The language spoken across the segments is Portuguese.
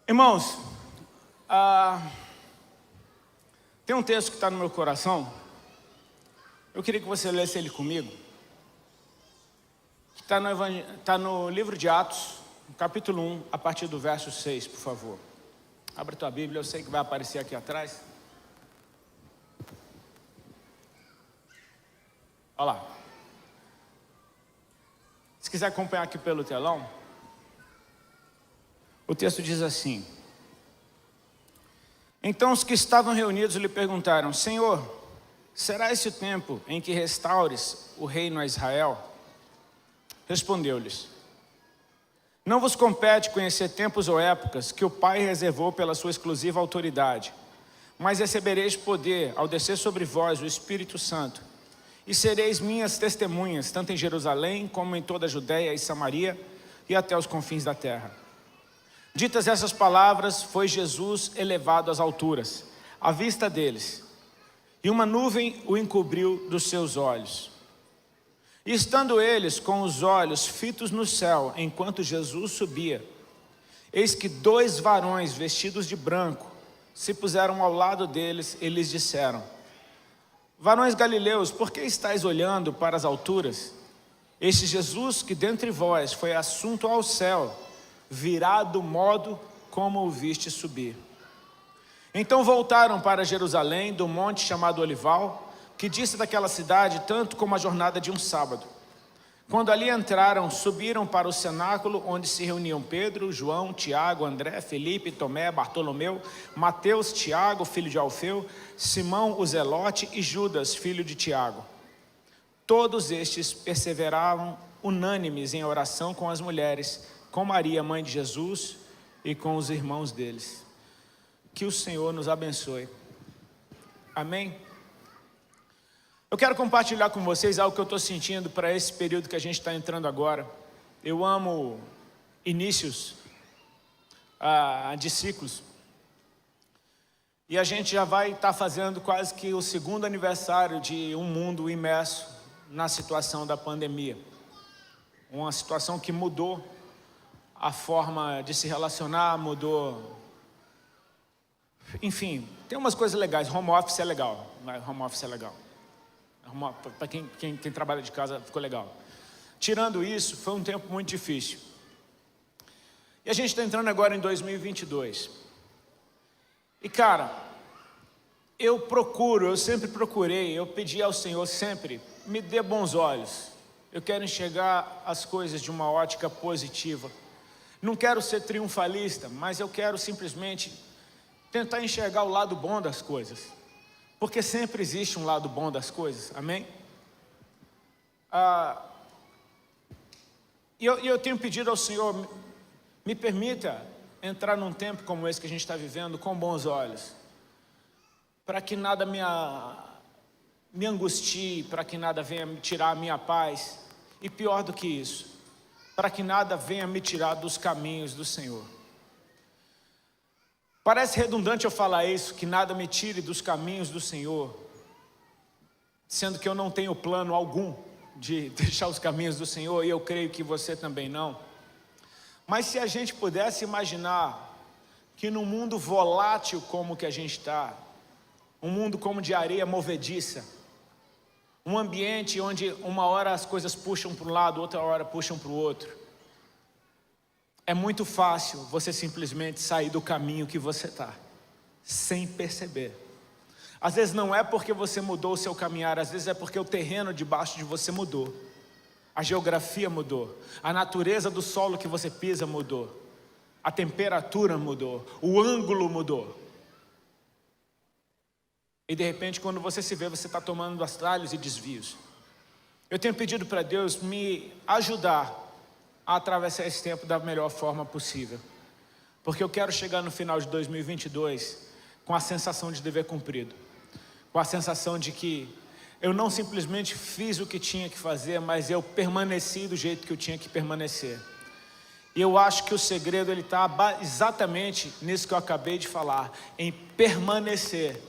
Irmãos, tem um texto que está no meu coração. Eu queria que você lesse ele comigo. Está no livro de Atos, no capítulo 1, a partir do verso 6, por favor. Abre a tua Bíblia, eu sei que vai aparecer aqui atrás. Olha lá. Se quiser acompanhar aqui pelo telão, o texto diz assim: Então os que estavam reunidos lhe perguntaram: Senhor, será esse o tempo em que restaures o reino a Israel? Respondeu-lhes: Não vos compete conhecer tempos ou épocas que o Pai reservou pela sua exclusiva autoridade, mas recebereis poder ao descer sobre vós o Espírito Santo, e sereis minhas testemunhas, tanto em Jerusalém como em toda a Judéia e Samaria e até os confins da terra. Ditas essas palavras, foi Jesus elevado às alturas, à vista deles, e uma nuvem o encobriu dos seus olhos. E estando eles com os olhos fitos no céu, enquanto Jesus subia, eis que 2 varões vestidos de branco se puseram ao lado deles e lhes disseram: Varões galileus, por que estáis olhando para as alturas? Este Jesus que dentre vós foi assunto ao céu, virá do modo como o viste subir. Então voltaram para Jerusalém, do monte chamado Olival, que dista daquela cidade tanto como a jornada de um sábado. Quando ali entraram, subiram para o cenáculo, onde se reuniam Pedro, João, Tiago, André, Felipe, Tomé, Bartolomeu, Mateus, Tiago, filho de Alfeu, Simão o Zelote e Judas, filho de Tiago. Todos estes perseveravam unânimes em oração com as mulheres, com Maria, mãe de Jesus, e com os irmãos deles. Que o Senhor nos abençoe. Amém? Eu quero compartilhar com vocês algo que eu estou sentindo para esse período que a gente está entrando agora. Eu amo inícios de ciclos. E a gente já vai estar fazendo quase que o 2º aniversário de um mundo imerso na situação da pandemia. Uma situação que mudou a forma de se relacionar, mudou. Enfim, tem umas coisas legais. Home office é legal. Home office é legal. Para quem trabalha de casa, ficou legal. Tirando isso, foi um tempo muito difícil. E a gente está entrando agora em 2022. E cara, eu sempre procurei, eu pedi ao Senhor sempre, me dê bons olhos. Eu quero enxergar as coisas de uma ótica positiva. Não quero ser triunfalista, mas eu quero simplesmente tentar enxergar o lado bom das coisas. Porque sempre existe um lado bom das coisas, amém? E eu tenho pedido ao Senhor, me permita entrar num tempo como esse que a gente está vivendo com bons olhos. Para que nada me angustie, para que nada venha me tirar a minha paz. E pior do que isso, para que nada venha me tirar dos caminhos do Senhor. Parece redundante eu falar isso, que nada me tire dos caminhos do Senhor, sendo que eu não tenho plano algum de deixar os caminhos do Senhor, e eu creio que você também não. Mas se a gente pudesse imaginar que num mundo volátil como que a gente está, um mundo como de areia movediça, um ambiente onde uma hora as coisas puxam para um lado, outra hora puxam para o outro, é muito fácil você simplesmente sair do caminho que você está, sem perceber. Às vezes não é porque você mudou o seu caminhar, às vezes é porque o terreno debaixo de você mudou. A geografia mudou, a natureza do solo que você pisa mudou, a temperatura mudou, o ângulo mudou. E de repente, quando você se vê, você está tomando atalhos e desvios. Eu tenho pedido para Deus me ajudar a atravessar esse tempo da melhor forma possível, porque eu quero chegar no final de 2022 com a sensação de dever cumprido, com a sensação de que eu não simplesmente fiz o que tinha que fazer, mas eu permaneci do jeito que eu tinha que permanecer. E eu acho que o segredo está exatamente nisso que eu acabei de falar, em permanecer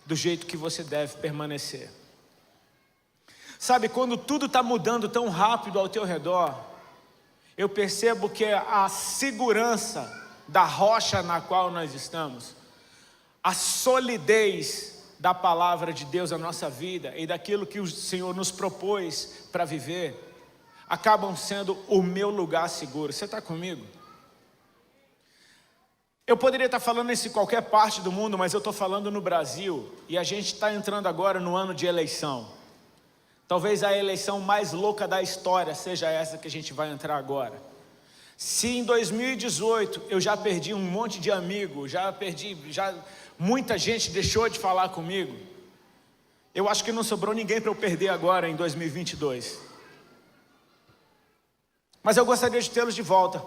do jeito que você deve permanecer. Sabe, quando tudo está mudando tão rápido ao teu redor, eu percebo que a segurança da rocha na qual nós estamos, a solidez da palavra de Deus na nossa vida e daquilo que o Senhor nos propôs para viver, acabam sendo o meu lugar seguro. Você está comigo? Eu poderia estar falando isso em qualquer parte do mundo, mas eu estou falando no Brasil, e a gente está entrando agora no ano de eleição. Talvez a eleição mais louca da história seja essa que a gente vai entrar agora. Se em 2018 eu já perdi um monte de amigos, muita gente deixou de falar comigo, eu acho que não sobrou ninguém para eu perder agora em 2022. Mas eu gostaria de tê-los de volta.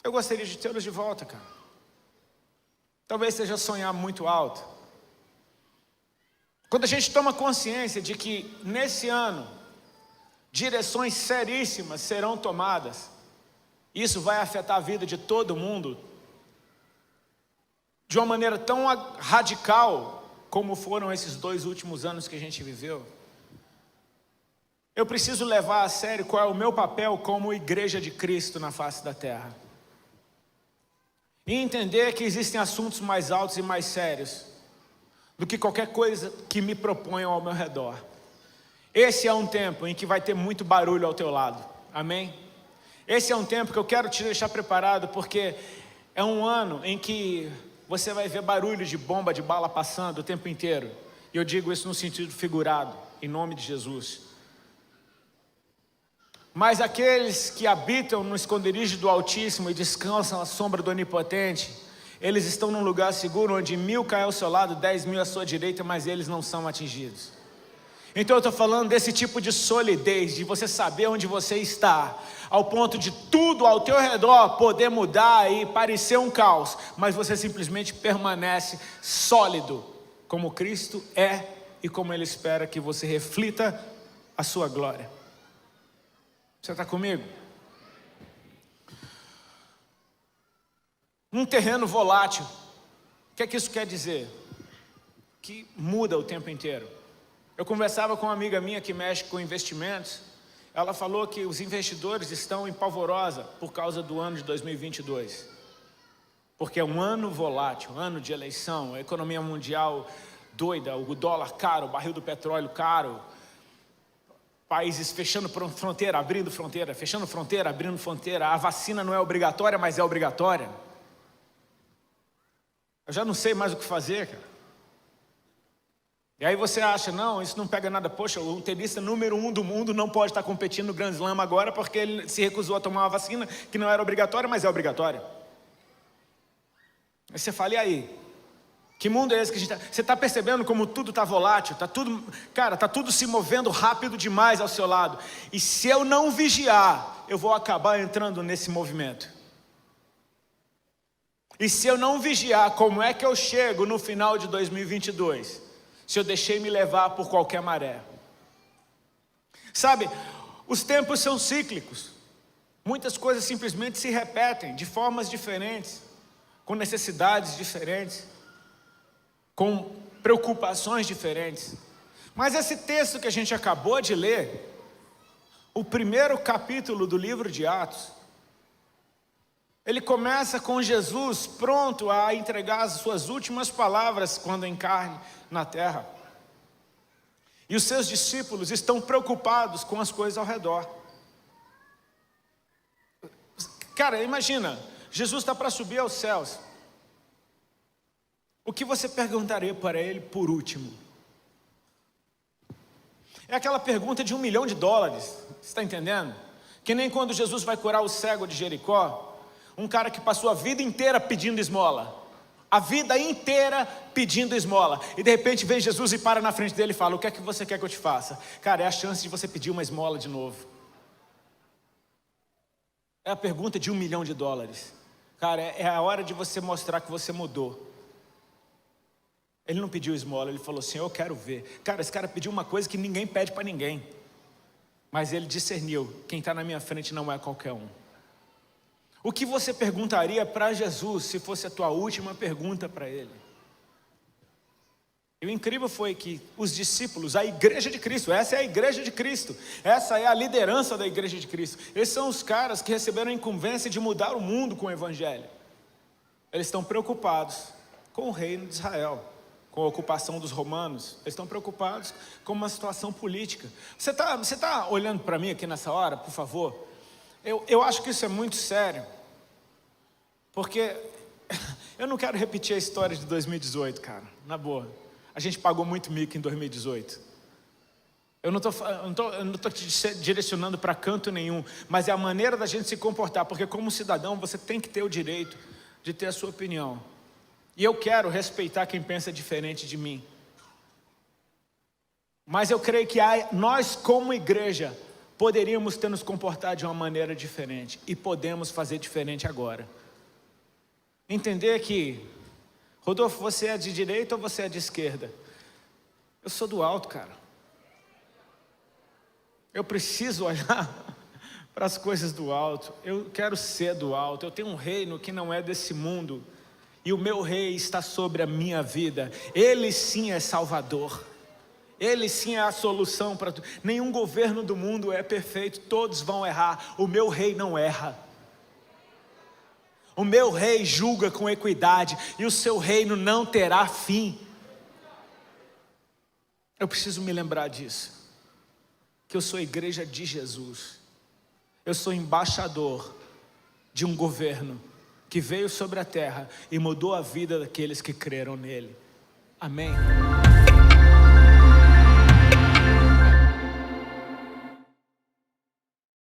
Eu gostaria de tê-los de volta, cara. Talvez seja sonhar muito alto. Quando a gente toma consciência de que nesse ano direções seríssimas serão tomadas, isso vai afetar a vida de todo mundo de uma maneira tão radical como foram esses 2 últimos anos que a gente viveu. Eu preciso levar a sério qual é o meu papel como igreja de Cristo na face da terra. E entender que existem assuntos mais altos e mais sérios do que qualquer coisa que me proponham ao meu redor. Esse é um tempo em que vai ter muito barulho ao teu lado, amém? Esse é um tempo que eu quero te deixar preparado, porque é um ano em que você vai ver barulho de bomba, de bala passando o tempo inteiro. E eu digo isso no sentido figurado, em nome de Jesus. Mas aqueles que habitam no esconderijo do Altíssimo e descansam à sombra do Onipotente, eles estão num lugar seguro onde 1000 caem ao seu lado, 10.000 à sua direita, mas eles não são atingidos. Então eu estou falando desse tipo de solidez, de você saber onde você está, ao ponto de tudo ao teu redor poder mudar e parecer um caos, mas você simplesmente permanece sólido, como Cristo é e como Ele espera que você reflita a sua glória. Você está comigo? Um terreno volátil. O que é que isso quer dizer? Que muda o tempo inteiro. Eu conversava com uma amiga minha que mexe com investimentos. Ela falou que os investidores estão em polvorosa por causa do ano de 2022. Porque é um ano volátil, um ano de eleição, a economia mundial doida, o dólar caro, o barril do petróleo caro. Países fechando fronteira, abrindo fronteira, fechando fronteira, abrindo fronteira. A vacina não é obrigatória, mas é obrigatória. Eu já não sei mais o que fazer, cara. E aí você acha, não, isso não pega nada. Poxa, o tenista número 1 do mundo não pode estar competindo no Grand Slam agora porque ele se recusou a tomar uma vacina que não era obrigatória, mas é obrigatória. Aí você fala, e aí? Que mundo é esse que a gente está? Você está percebendo como tudo está volátil? Está tudo se movendo rápido demais ao seu lado. E se eu não vigiar, eu vou acabar entrando nesse movimento. E se eu não vigiar, como é que eu chego no final de 2022? Se eu deixei me levar por qualquer maré. Sabe, os tempos são cíclicos. Muitas coisas simplesmente se repetem de formas diferentes, com necessidades diferentes, com preocupações diferentes. Mas esse texto que a gente acabou de ler, o primeiro capítulo do livro de Atos, ele começa com Jesus pronto a entregar as suas últimas palavras quando em carne na terra. E os seus discípulos estão preocupados com as coisas ao redor. Cara, imagina, Jesus está para subir aos céus. O que você perguntaria para ele por último? É aquela pergunta de $1 milhão. Você está entendendo? Que nem quando Jesus vai curar o cego de Jericó. Um cara que passou a vida inteira pedindo esmola. A vida inteira pedindo esmola. E de repente vem Jesus e para na frente dele e fala, o que é que você quer que eu te faça? Cara, é a chance de você pedir uma esmola de novo. É a pergunta de $1 milhão. Cara, é a hora de você mostrar que você mudou. Ele não pediu esmola, ele falou assim, eu quero ver. Cara, esse cara pediu uma coisa que ninguém pede para ninguém. Mas ele discerniu, quem está na minha frente não é qualquer um. O que você perguntaria para Jesus se fosse a tua última pergunta para ele? E o incrível foi que os discípulos, a igreja de Cristo, essa é a igreja de Cristo, essa é a liderança da igreja de Cristo. Esses são os caras que receberam a incumbência de mudar o mundo com o evangelho. Eles estão preocupados com o reino de Israel, com a ocupação dos romanos. Eles estão preocupados com uma situação política. Você tá olhando para mim aqui nessa hora, por favor? Eu acho que isso é muito sério, porque eu não quero repetir a história de 2018, cara, na boa. A gente pagou muito mico em 2018. Eu não estou te direcionando para canto nenhum, mas é a maneira da gente se comportar, porque como cidadão você tem que ter o direito de ter a sua opinião. E eu quero respeitar quem pensa diferente de mim. Mas eu creio que nós como igreja poderíamos ter nos comportado de uma maneira diferente. E podemos fazer diferente agora. Entender que, Rodolfo, você é de direita ou você é de esquerda? Eu sou do alto, cara. Eu preciso olhar para as coisas do alto. Eu quero ser do alto. Eu tenho um reino que não é desse mundo. E o meu rei está sobre a minha vida. Ele sim é Salvador. Ele sim é a solução para tudo. Nenhum governo do mundo é perfeito. Todos vão errar. O meu rei não erra. O meu rei julga com equidade. E o seu reino não terá fim. Eu preciso me lembrar disso. Que eu sou igreja de Jesus. Eu sou embaixador de um governo que veio sobre a terra e mudou a vida daqueles que creram nele. Amém?